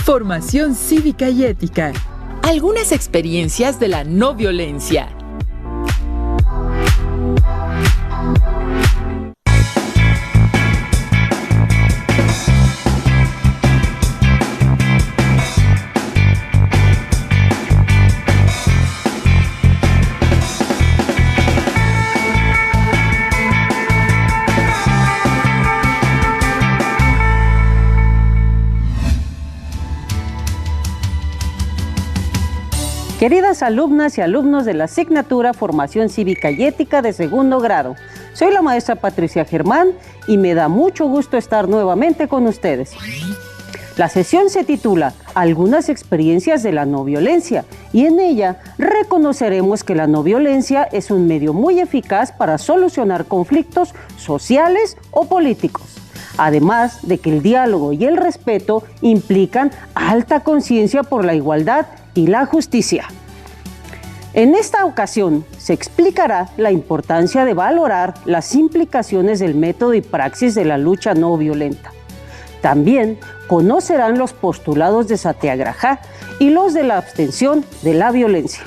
Formación cívica y ética. Algunas experiencias de la no violencia. Queridas alumnas y alumnos de la asignatura Formación Cívica y Ética de segundo grado, soy la maestra Patricia Germán y me da mucho gusto estar nuevamente con ustedes. La sesión se titula Algunas experiencias de la no violencia y en ella reconoceremos que la no violencia es un medio muy eficaz para solucionar conflictos sociales o políticos. Además de que el diálogo y el respeto implican alta conciencia por la igualdad y la justicia. En esta ocasión se explicará la importancia de valorar las implicaciones del método y praxis de la lucha no violenta. También conocerán los postulados de Satyagraha y los de la abstención de la violencia,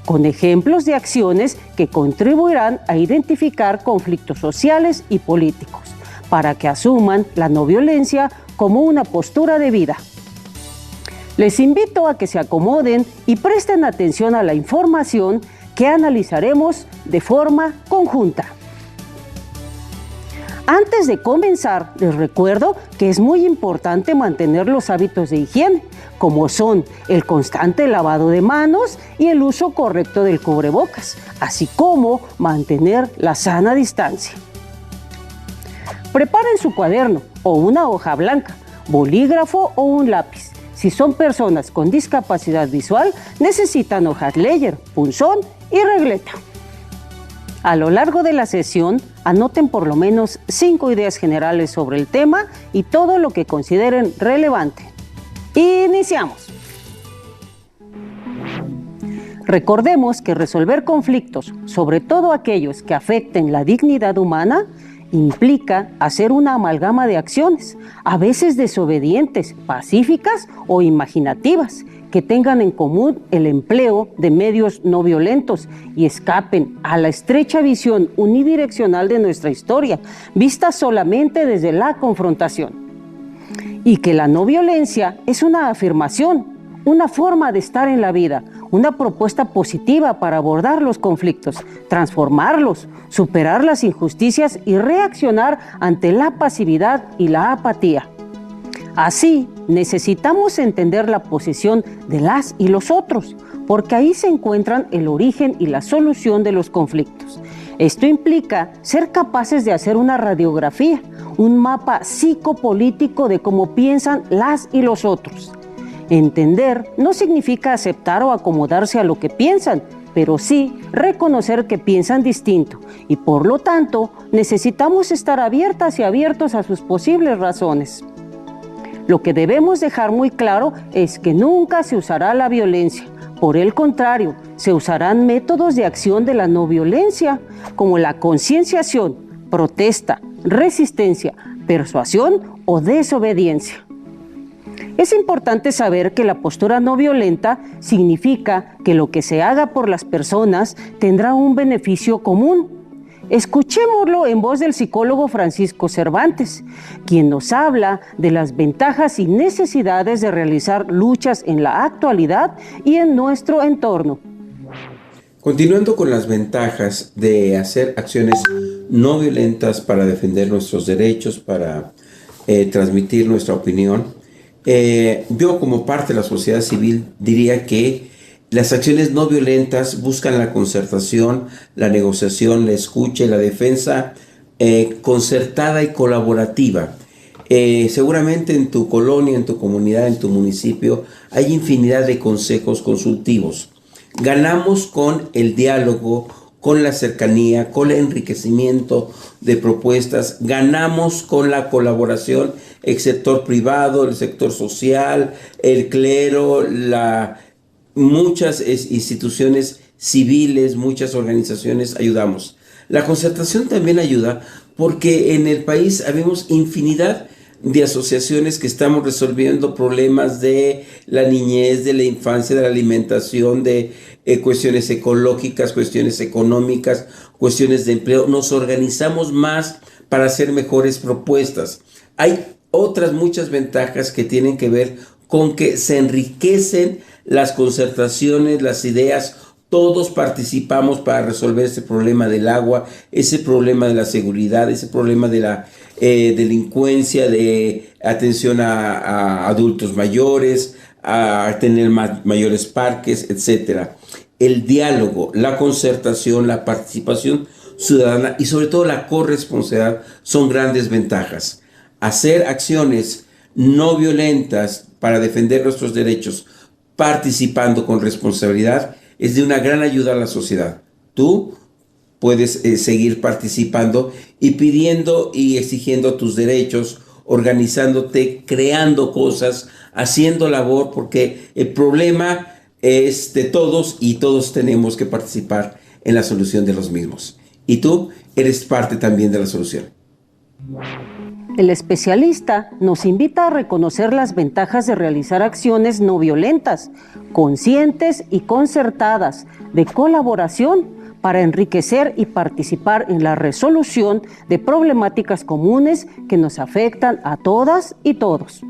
con ejemplos de acciones que contribuirán a identificar conflictos sociales y políticos, para que asuman la no violencia como una postura de vida. Les invito a que se acomoden y presten atención a la información que analizaremos de forma conjunta. Antes de comenzar, les recuerdo que es muy importante mantener los hábitos de higiene, como son el constante lavado de manos y el uso correcto del cubrebocas, así como mantener la sana distancia. Preparen su cuaderno o una hoja blanca, bolígrafo o un lápiz. Si son personas con discapacidad visual, necesitan hojas Leyer, punzón y regleta. A lo largo de la sesión, anoten por lo menos 5 ideas generales sobre el tema y todo lo que consideren relevante. Iniciamos. Recordemos que resolver conflictos, sobre todo aquellos que afecten la dignidad humana, implica hacer una amalgama de acciones, a veces desobedientes, pacíficas o imaginativas, que tengan en común el empleo de medios no violentos y escapen a la estrecha visión unidireccional de nuestra historia, vista solamente desde la confrontación. Y que la no violencia es una afirmación, una forma de estar en la vida, una propuesta positiva para abordar los conflictos, transformarlos, superar las injusticias y reaccionar ante la pasividad y la apatía. Así, necesitamos entender la posición de las y los otros, porque ahí se encuentran el origen y la solución de los conflictos. Esto implica ser capaces de hacer una radiografía, un mapa psicopolítico de cómo piensan las y los otros. Entender no significa aceptar o acomodarse a lo que piensan, pero sí reconocer que piensan distinto y por lo tanto necesitamos estar abiertas y abiertos a sus posibles razones. Lo que debemos dejar muy claro es que nunca se usará la violencia. Por el contrario, se usarán métodos de acción de la no violencia, como la concienciación, protesta, resistencia, persuasión o desobediencia. Es importante saber que la postura no violenta significa que lo que se haga por las personas tendrá un beneficio común. Escuchémoslo en voz del psicólogo Francisco Cervantes, quien nos habla de las ventajas y necesidades de realizar luchas en la actualidad y en nuestro entorno. Continuando con las ventajas de hacer acciones no violentas para defender nuestros derechos, para transmitir nuestra opinión, yo como parte de la sociedad civil diría que las acciones no violentas buscan la concertación, la negociación, la escucha y la defensa concertada y colaborativa. Seguramente en tu colonia, en tu comunidad, en tu municipio hay infinidad de consejos consultivos. Ganamos con el diálogo, con la cercanía, con el enriquecimiento de propuestas, ganamos con la colaboración, el sector privado, el sector social, el clero, muchas instituciones civiles, muchas organizaciones ayudamos. La concertación también ayuda porque en el país habemos infinidad de asociaciones que estamos resolviendo problemas de la niñez, de la infancia, de la alimentación, de cuestiones ecológicas, cuestiones económicas, cuestiones de empleo. Nos organizamos más para hacer mejores propuestas. Hay otras muchas ventajas que tienen que ver con que se enriquecen las concertaciones, las ideas. Todos participamos para resolver ese problema del agua, ese problema de la seguridad, ese problema de la delincuencia, de atención a adultos mayores, a tener mayores parques, etc. El diálogo, la concertación, la participación ciudadana y sobre todo la corresponsabilidad son grandes ventajas. Hacer acciones no violentas para defender nuestros derechos, participando con responsabilidad, es de una gran ayuda a la sociedad. Tú puedes seguir participando y pidiendo y exigiendo tus derechos, organizándote, creando cosas, haciendo labor, porque el problema es de todos y todos tenemos que participar en la solución de los mismos. Y tú eres parte también de la solución. El especialista nos invita a reconocer las ventajas de realizar acciones no violentas, conscientes y concertadas, de colaboración para enriquecer y participar en la resolución de problemáticas comunes que nos afectan a todas y todos.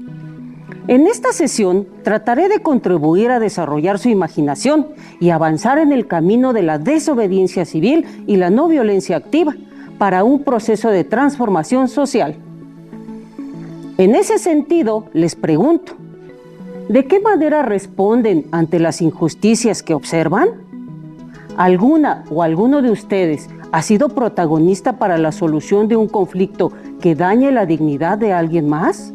En esta sesión trataré de contribuir a desarrollar su imaginación y avanzar en el camino de la desobediencia civil y la no violencia activa para un proceso de transformación social. En ese sentido, les pregunto, ¿de qué manera responden ante las injusticias que observan? ¿Alguna o alguno de ustedes ha sido protagonista para la solución de un conflicto que dañe la dignidad de alguien más?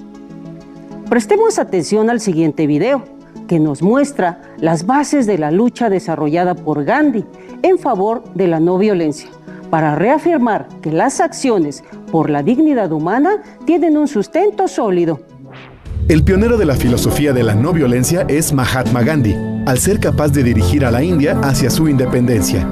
Prestemos atención al siguiente video, que nos muestra las bases de la lucha desarrollada por Gandhi en favor de la no violencia, para reafirmar que las acciones por la dignidad humana tienen un sustento sólido. El pionero de la filosofía de la no violencia es Mahatma Gandhi, al ser capaz de dirigir a la India hacia su independencia.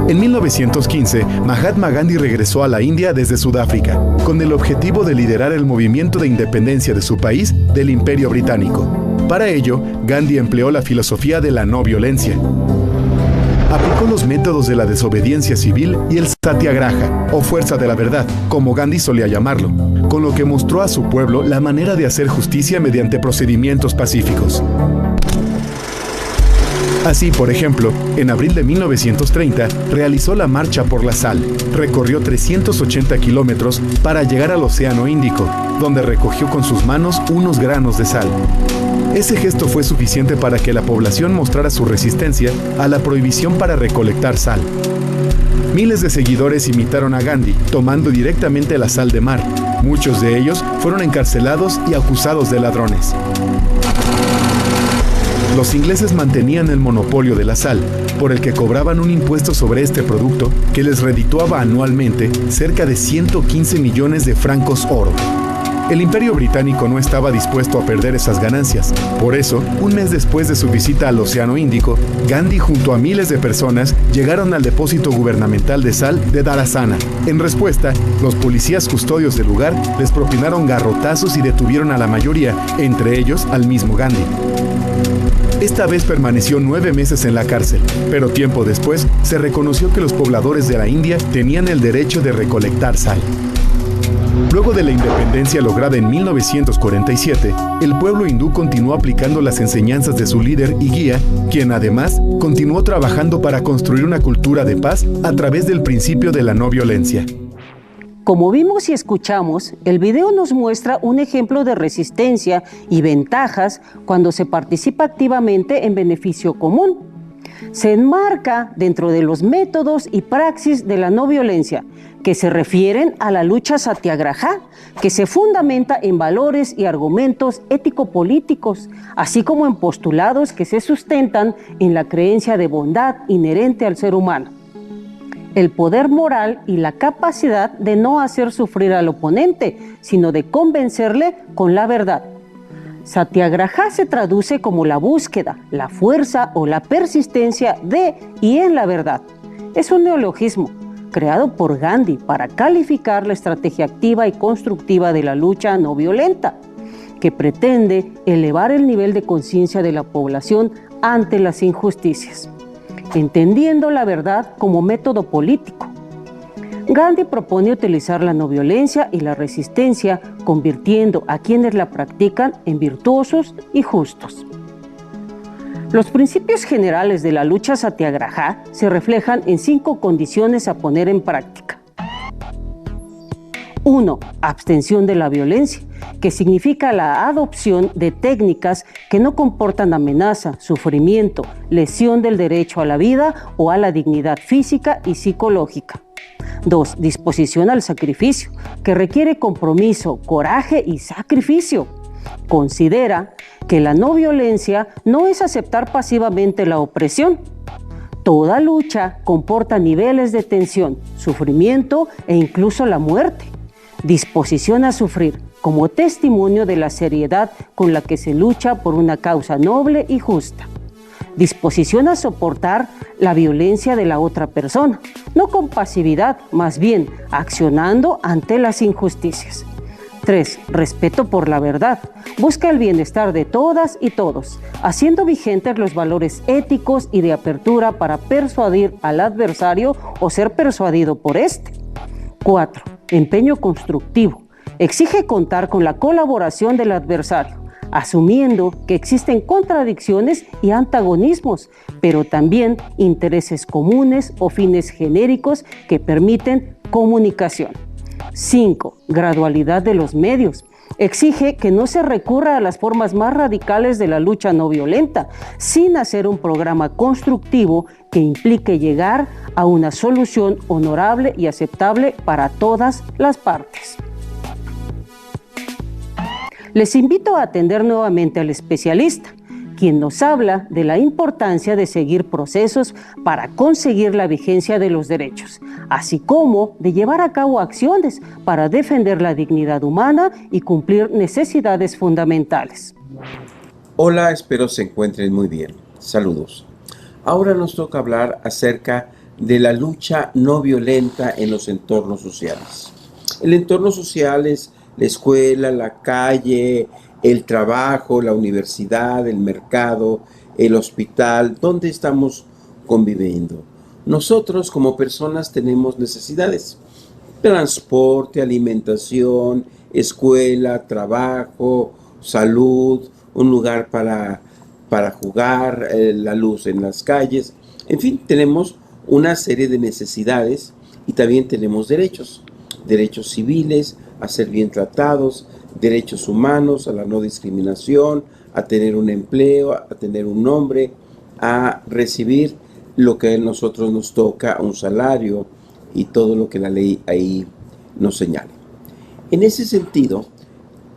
En 1915, Mahatma Gandhi regresó a la India desde Sudáfrica, con el objetivo de liderar el movimiento de independencia de su país del Imperio Británico. Para ello, Gandhi empleó la filosofía de la no violencia. Aplicó los métodos de la desobediencia civil y el satyagraha, o fuerza de la verdad, como Gandhi solía llamarlo, con lo que mostró a su pueblo la manera de hacer justicia mediante procedimientos pacíficos. Así, por ejemplo, en abril de 1930 realizó la Marcha por la Sal. Recorrió 380 kilómetros para llegar al Océano Índico, donde recogió con sus manos unos granos de sal. Ese gesto fue suficiente para que la población mostrara su resistencia a la prohibición para recolectar sal. Miles de seguidores imitaron a Gandhi, tomando directamente la sal de mar. Muchos de ellos fueron encarcelados y acusados de ladrones. Los ingleses mantenían el monopolio de la sal, por el que cobraban un impuesto sobre este producto que les redituaba anualmente cerca de 115 millones de francos oro. El Imperio Británico no estaba dispuesto a perder esas ganancias. Por eso, un mes después de su visita al Océano Índico, Gandhi junto a miles de personas llegaron al depósito gubernamental de sal de Dharasana. En respuesta, los policías custodios del lugar les propinaron garrotazos y detuvieron a la mayoría, entre ellos al mismo Gandhi. Esta vez permaneció 9 meses en la cárcel, pero tiempo después se reconoció que los pobladores de la India tenían el derecho de recolectar sal. Luego de la independencia lograda en 1947, el pueblo hindú continuó aplicando las enseñanzas de su líder y guía, quien además continuó trabajando para construir una cultura de paz a través del principio de la no violencia. Como vimos y escuchamos, el video nos muestra un ejemplo de resistencia y ventajas cuando se participa activamente en beneficio común. Se enmarca dentro de los métodos y praxis de la no violencia, que se refieren a la lucha satyagraha, que se fundamenta en valores y argumentos ético-políticos, así como en postulados que se sustentan en la creencia de bondad inherente al ser humano, el poder moral y la capacidad de no hacer sufrir al oponente, sino de convencerle con la verdad. Satyagraha se traduce como la búsqueda, la fuerza o la persistencia de y en la verdad. Es un neologismo. creado por Gandhi para calificar la estrategia activa y constructiva de la lucha no violenta, que pretende elevar el nivel de conciencia de la población ante las injusticias, entendiendo la verdad como método político. Gandhi propone utilizar la no violencia y la resistencia, convirtiendo a quienes la practican en virtuosos y justos. Los principios generales de la lucha satyagraha se reflejan en 5 condiciones a poner en práctica. 1. Abstención de la violencia, que significa la adopción de técnicas que no comportan amenaza, sufrimiento, lesión del derecho a la vida o a la dignidad física y psicológica. 2. Disposición al sacrificio, que requiere compromiso, coraje y sacrificio. Considera que la no violencia no es aceptar pasivamente la opresión. Toda lucha comporta niveles de tensión, sufrimiento e incluso la muerte. Disposición a sufrir como testimonio de la seriedad con la que se lucha por una causa noble y justa. Disposición a soportar la violencia de la otra persona, no con pasividad, más bien accionando ante las injusticias. 3. Respeto por la verdad. Busca el bienestar de todas y todos, haciendo vigentes los valores éticos y de apertura para persuadir al adversario o ser persuadido por éste. 4. Empeño constructivo. Exige contar con la colaboración del adversario, asumiendo que existen contradicciones y antagonismos, pero también intereses comunes o fines genéricos que permiten comunicación. 5. Gradualidad de los medios. Exige que no se recurra a las formas más radicales de la lucha no violenta, sin hacer un programa constructivo que implique llegar a una solución honorable y aceptable para todas las partes. Les invito a atender nuevamente al especialista, quien nos habla de la importancia de seguir procesos para conseguir la vigencia de los derechos, así como de llevar a cabo acciones para defender la dignidad humana y cumplir necesidades fundamentales. Hola, espero se encuentren muy bien. Saludos. Ahora nos toca hablar acerca de la lucha no violenta en los entornos sociales. El entorno social es la escuela, la calle, el trabajo, la universidad, el mercado, el hospital, donde estamos conviviendo. Nosotros como personas tenemos necesidades: transporte, alimentación, escuela, trabajo, salud, un lugar para jugar, la luz en las calles. En fin, tenemos una serie de necesidades y también tenemos derechos civiles, a ser bien tratados, derechos humanos, a la no discriminación, a tener un empleo, a tener un nombre, a recibir lo que a nosotros nos toca, un salario y todo lo que la ley ahí nos señala. En ese sentido,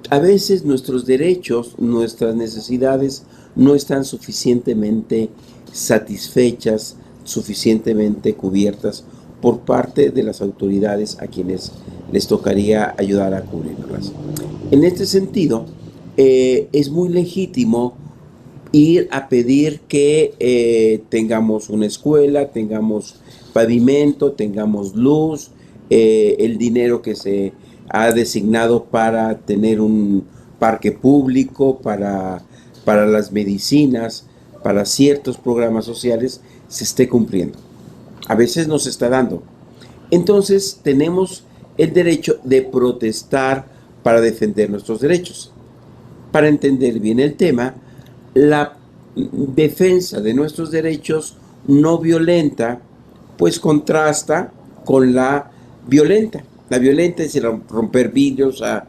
a veces nuestros derechos, nuestras necesidades no están suficientemente satisfechas, suficientemente cubiertas por parte de las autoridades a quienes les tocaría ayudar a cubrirlas. En este sentido, es muy legítimo ir a pedir que tengamos una escuela, tengamos pavimento, tengamos luz, el dinero que se ha designado para tener un parque público, para las medicinas, para ciertos programas sociales, se esté cumpliendo. A veces no se está dando. Entonces tenemos el derecho de protestar para defender nuestros derechos. Para entender bien el tema, la defensa de nuestros derechos no violenta, pues contrasta con la violenta. La violenta es romper vidrios, a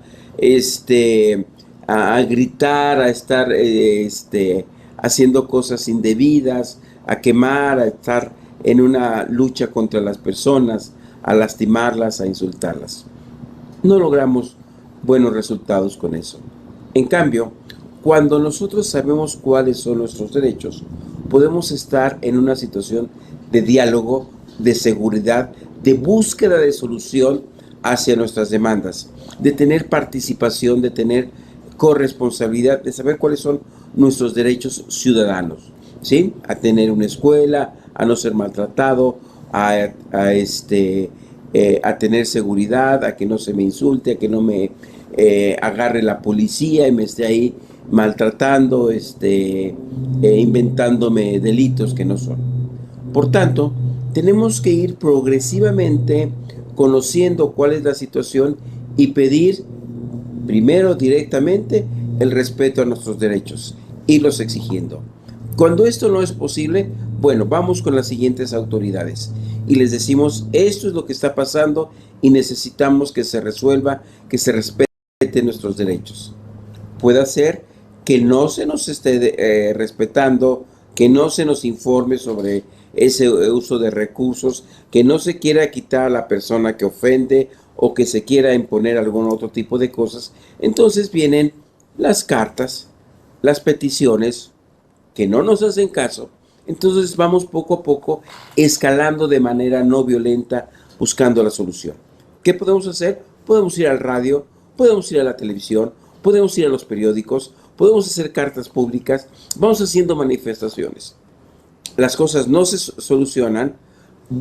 gritar, a estar haciendo cosas indebidas, a quemar, a estar en una lucha contra las personas, a lastimarlas, a insultarlas. No logramos buenos resultados con eso. En cambio, cuando nosotros sabemos cuáles son nuestros derechos, podemos estar en una situación de diálogo, de seguridad, de búsqueda de solución hacia nuestras demandas, de tener participación, de tener corresponsabilidad, de saber cuáles son nuestros derechos ciudadanos, ¿sí? A tener una escuela, a no ser maltratado, a tener seguridad, a que no se me insulte, a que no me agarre la policía y me esté ahí maltratando, inventándome delitos que no son. Por tanto, tenemos que ir progresivamente conociendo cuál es la situación y pedir primero directamente el respeto a nuestros derechos, irlos exigiendo. Cuando esto no es posible, bueno, vamos con las siguientes autoridades y les decimos, esto es lo que está pasando y necesitamos que se resuelva, que se respeten nuestros derechos. Puede ser que no se nos esté respetando, que no se nos informe sobre ese uso de recursos, que no se quiera quitar a la persona que ofende o que se quiera imponer algún otro tipo de cosas. Entonces vienen las cartas, las peticiones que no nos hacen caso. Entonces vamos poco a poco escalando de manera no violenta, buscando la solución. ¿Qué podemos hacer? Podemos ir al radio, podemos ir a la televisión, podemos ir a los periódicos, podemos hacer cartas públicas, vamos haciendo manifestaciones. Las cosas no se solucionan,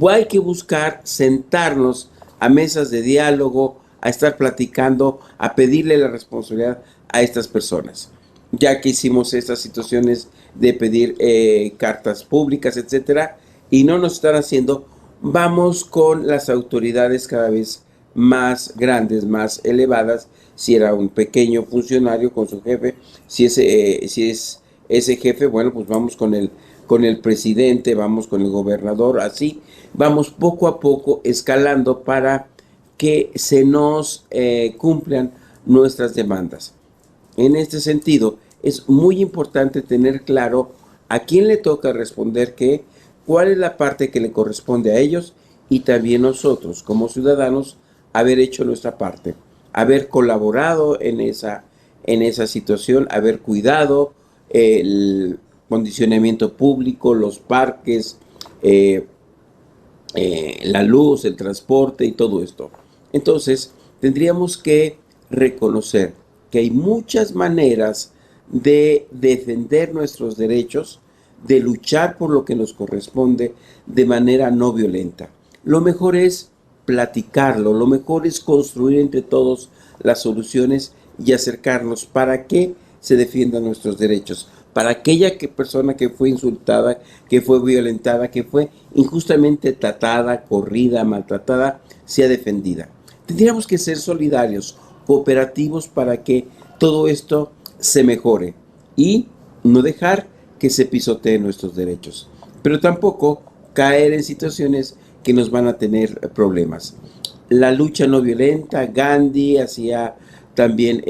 hay que buscar sentarnos a mesas de diálogo, a estar platicando, a pedirle la responsabilidad a estas personas. Ya que hicimos estas situaciones de pedir cartas públicas, etcétera, y no nos están haciendo, vamos con las autoridades cada vez más grandes, más elevadas. Si era un pequeño funcionario con su jefe, si es ese jefe, bueno, pues vamos con el presidente, vamos con el gobernador, así vamos poco a poco escalando para que se nos cumplan nuestras demandas. En este sentido, es muy importante tener claro a quién le toca responder qué, cuál es la parte que le corresponde a ellos y también nosotros, como ciudadanos, haber hecho nuestra parte, haber colaborado en esa situación, haber cuidado el condicionamiento público, los parques, la luz, el transporte y todo esto. Entonces, tendríamos que reconocer que hay muchas maneras de defender nuestros derechos, de luchar por lo que nos corresponde de manera no violenta. Lo mejor es platicarlo, lo mejor es construir entre todos las soluciones y acercarnos para que se defiendan nuestros derechos, para aquella persona que fue insultada, que fue violentada, que fue injustamente tratada, corrida, maltratada, sea defendida. Tendríamos que ser solidarios, cooperativos para que todo esto se mejore y no dejar que se pisoteen nuestros derechos, pero tampoco caer en situaciones que nos van a tener problemas. La lucha no violenta, Gandhi hacía también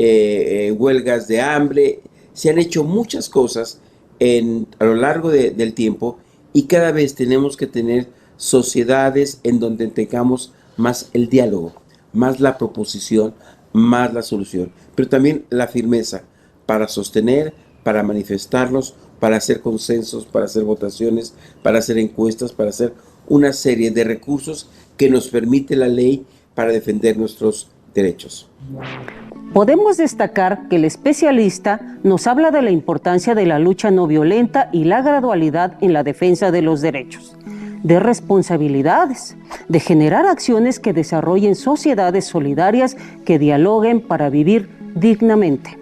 huelgas de hambre, se han hecho muchas cosas a lo largo del tiempo y cada vez tenemos que tener sociedades en donde tengamos más el diálogo, más la proposición, más la solución, pero también la firmeza para sostener, para manifestarnos, para hacer consensos, para hacer votaciones, para hacer encuestas, para hacer una serie de recursos que nos permite la ley para defender nuestros derechos. Podemos destacar que el especialista nos habla de la importancia de la lucha no violenta y la gradualidad en la defensa de los derechos, de responsabilidades, de generar acciones que desarrollen sociedades solidarias que dialoguen para vivir dignamente.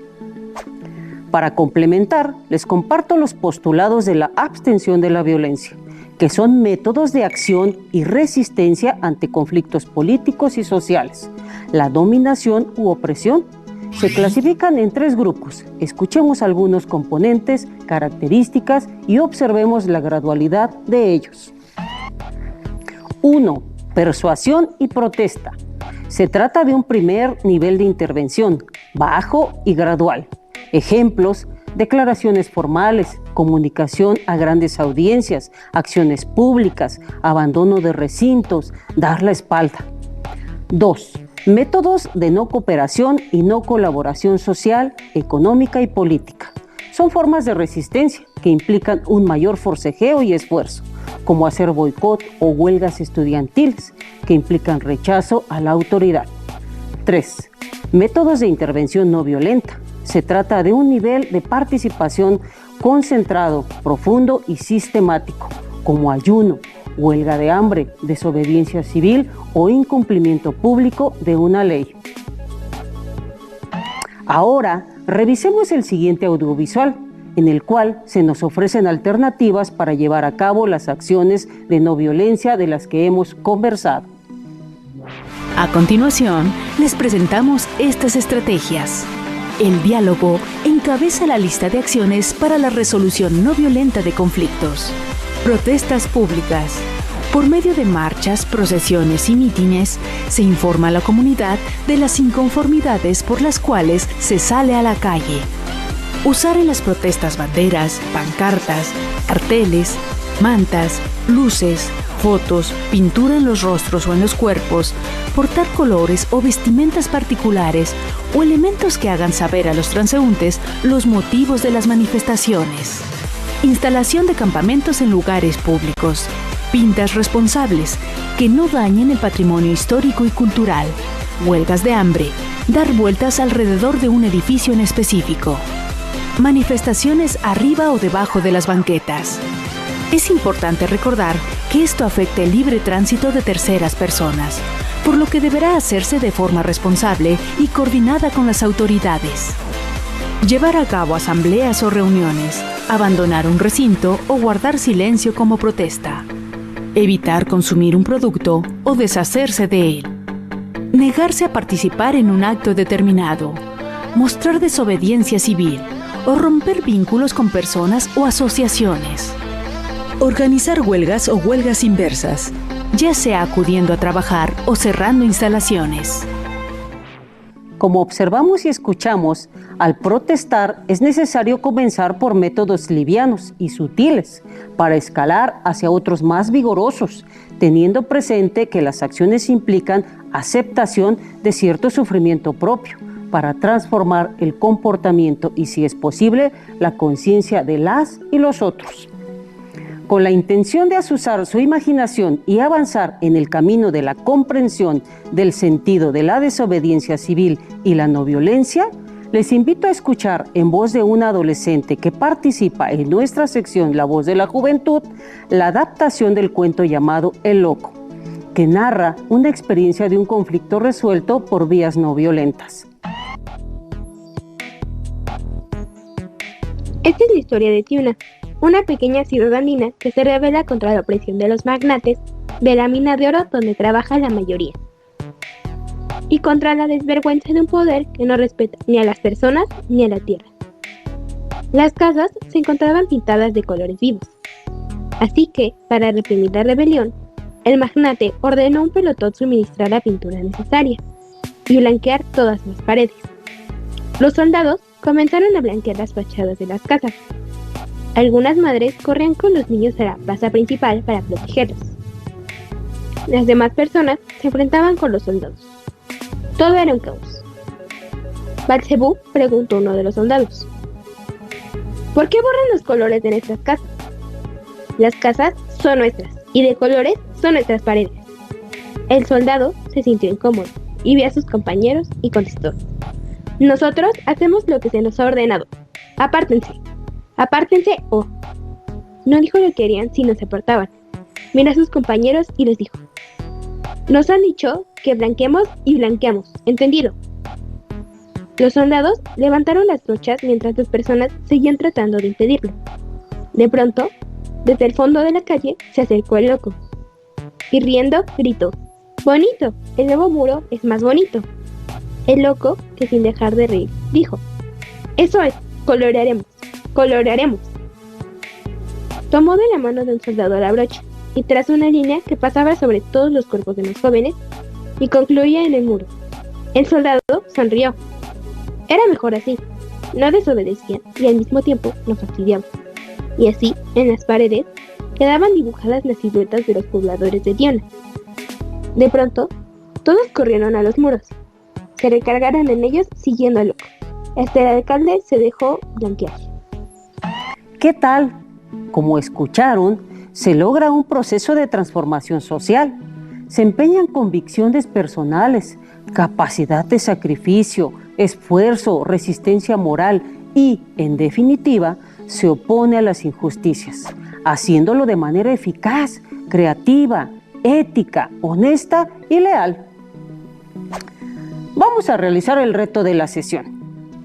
Para complementar, les comparto los postulados de la abstención de la violencia, que son métodos de acción y resistencia ante conflictos políticos y sociales, la dominación u opresión. Se clasifican en 3 grupos. Escuchemos algunos componentes, características y observemos la gradualidad de ellos. 1. Persuasión y protesta. Se trata de un primer nivel de intervención, bajo y gradual. Ejemplos: declaraciones formales, comunicación a grandes audiencias, acciones públicas, abandono de recintos, dar la espalda. 2. Métodos de no cooperación y no colaboración social, económica y política. Son formas de resistencia que implican un mayor forcejeo y esfuerzo, como hacer boicot o huelgas estudiantiles, que implican rechazo a la autoridad. 3. Métodos de intervención no violenta. Se trata de un nivel de participación concentrado, profundo y sistemático, como ayuno, huelga de hambre, desobediencia civil o incumplimiento público de una ley. Ahora, revisemos el siguiente audiovisual, en el cual se nos ofrecen alternativas para llevar a cabo las acciones de no violencia de las que hemos conversado. A continuación, les presentamos estas estrategias. El diálogo encabeza la lista de acciones para la resolución no violenta de conflictos. Protestas públicas. Por medio de marchas, procesiones y mítines, se informa a la comunidad de las inconformidades por las cuales se sale a la calle. Usar en las protestas banderas, pancartas, carteles, mantas, luces, fotos, pintura en los rostros o en los cuerpos, portar colores o vestimentas particulares o elementos que hagan saber a los transeúntes los motivos de las manifestaciones. Instalación de campamentos en lugares públicos. Pintas responsables que no dañen el patrimonio histórico y cultural. Huelgas de hambre. Dar vueltas alrededor de un edificio en específico. Manifestaciones arriba o debajo de las banquetas. Es importante recordar que esto afecta el libre tránsito de terceras personas, por lo que deberá hacerse de forma responsable y coordinada con las autoridades. Llevar a cabo asambleas o reuniones, abandonar un recinto o guardar silencio como protesta. Evitar consumir un producto o deshacerse de él. Negarse a participar en un acto determinado. Mostrar desobediencia civil o romper vínculos con personas o asociaciones. Organizar huelgas o huelgas inversas, ya sea acudiendo a trabajar o cerrando instalaciones. Como observamos y escuchamos, al protestar es necesario comenzar por métodos livianos y sutiles para escalar hacia otros más vigorosos, teniendo presente que las acciones implican aceptación de cierto sufrimiento propio para transformar el comportamiento y, si es posible, la conciencia de las y los otros. Con la intención de azuzar su imaginación y avanzar en el camino de la comprensión del sentido de la desobediencia civil y la no violencia, les invito a escuchar en voz de una adolescente que participa en nuestra sección La Voz de la Juventud, la adaptación del cuento llamado El Loco, que narra una experiencia de un conflicto resuelto por vías no violentas. Esta es la historia de Tiuna, una pequeña ciudad andina que se rebela contra la opresión de los magnates de la mina de oro donde trabaja la mayoría, y contra la desvergüenza de un poder que no respeta ni a las personas ni a la tierra. Las casas se encontraban pintadas de colores vivos, así que, para reprimir la rebelión, el magnate ordenó a un pelotón suministrar la pintura necesaria y blanquear todas las paredes. Los soldados comenzaron a blanquear las fachadas de las casas. Algunas madres corrían con los niños a la plaza principal para protegerlos. Las demás personas se enfrentaban con los soldados. Todo era un caos. Belcebú preguntó a uno de los soldados: ¿por qué borran los colores de nuestras casas? Las casas son nuestras y de colores son nuestras paredes. El soldado se sintió incómodo y vio a sus compañeros y contestó: nosotros hacemos lo que se nos ha ordenado. Apártense. Apártense o... No dijo lo que harían si no se apartaban. Miró a sus compañeros y les dijo: nos han dicho que blanqueemos y blanqueamos, ¿entendido? Los soldados levantaron las trochas mientras las personas seguían tratando de impedirlo. De pronto, desde el fondo de la calle se acercó el loco y riendo gritó: ¡bonito! El nuevo muro es más bonito. El loco, que sin dejar de reír, dijo: eso es, colorearemos. ¡Colorearemos! Tomó de la mano de un soldado la brocha y trazó una línea que pasaba sobre todos los cuerpos de los jóvenes y concluía en el muro. El soldado sonrió. Era mejor así. No desobedecían y al mismo tiempo no fastidiaban. Y así, en las paredes, quedaban dibujadas las siluetas de los pobladores de Tiuna. De pronto, todos corrieron a los muros. Se recargaron en ellos siguiendo al loco. Hasta el alcalde se dejó blanquear. ¿Qué tal? Como escucharon, se logra un proceso de transformación social. Se empeñan convicciones personales, capacidad de sacrificio, esfuerzo, resistencia moral y, en definitiva, se opone a las injusticias, haciéndolo de manera eficaz, creativa, ética, honesta y leal. Vamos a realizar el reto de la sesión.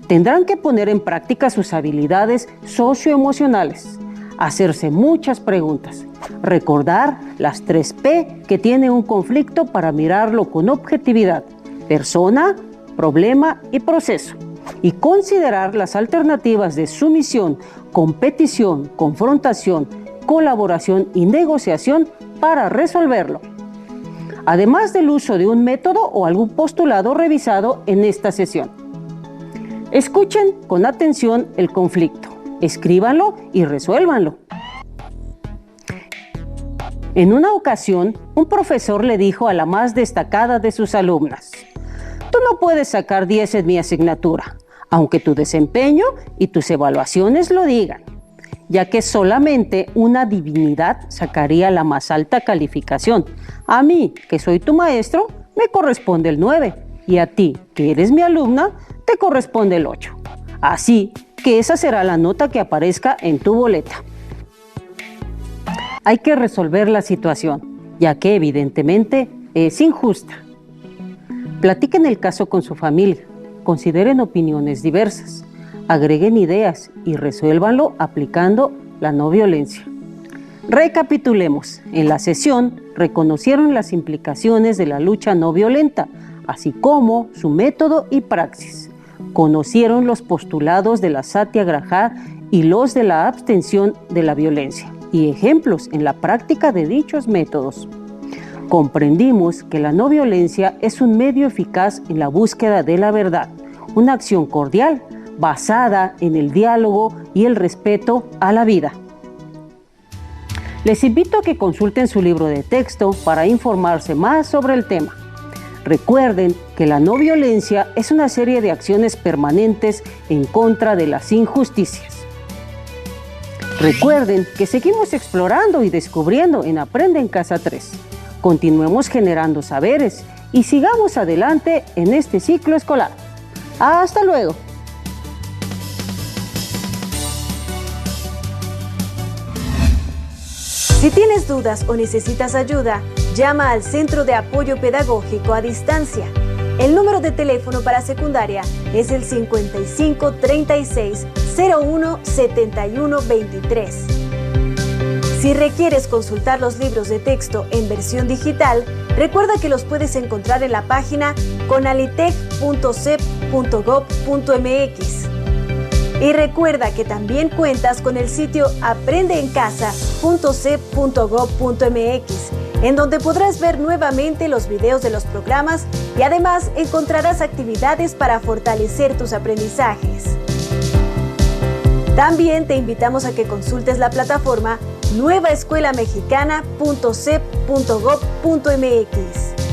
Tendrán que poner en práctica sus habilidades socioemocionales, hacerse muchas preguntas, recordar las 3P que tiene un conflicto para mirarlo con objetividad: persona, problema y proceso, y considerar las alternativas de sumisión, competición, confrontación, colaboración y negociación para resolverlo, además del uso de un método o algún postulado revisado en esta sesión. Escuchen con atención el conflicto, escríbanlo y resuélvanlo. En una ocasión, un profesor le dijo a la más destacada de sus alumnas: tú no puedes sacar 10 en mi asignatura, aunque tu desempeño y tus evaluaciones lo digan, ya que solamente una divinidad sacaría la más alta calificación. A mí, que soy tu maestro, me corresponde el 9, y a ti, que eres mi alumna, te corresponde el 8. Así que esa será la nota que aparezca en tu boleta. Hay que resolver la situación, ya que evidentemente es injusta. Platiquen el caso con su familia, consideren opiniones diversas, agreguen ideas y resuélvanlo aplicando la no violencia. Recapitulemos. En la sesión reconocieron las implicaciones de la lucha no violenta, así como su método y praxis. Conocieron los postulados de la Satyagraha y los de la abstención de la violencia y ejemplos en la práctica de dichos métodos. Comprendimos que la no violencia es un medio eficaz en la búsqueda de la verdad, una acción cordial basada en el diálogo y el respeto a la vida. Les invito a que consulten su libro de texto para informarse más sobre el tema. Recuerden que la no violencia es una serie de acciones permanentes en contra de las injusticias. Recuerden que seguimos explorando y descubriendo en Aprende en Casa 3. Continuemos generando saberes y sigamos adelante en este ciclo escolar. ¡Hasta luego! Si tienes dudas o necesitas ayuda, llama al Centro de Apoyo Pedagógico a Distancia. El número de teléfono para secundaria es el 55 36 01 71 23. Si requieres consultar los libros de texto en versión digital, recuerda que los puedes encontrar en la página conalitec.cep.gov.mx. Y recuerda que también cuentas con el sitio aprendeencasa.cep.gov.mx, en donde podrás ver nuevamente los videos de los programas y además encontrarás actividades para fortalecer tus aprendizajes. También te invitamos a que consultes la plataforma nuevaescuelamexicana.cep.gov.mx.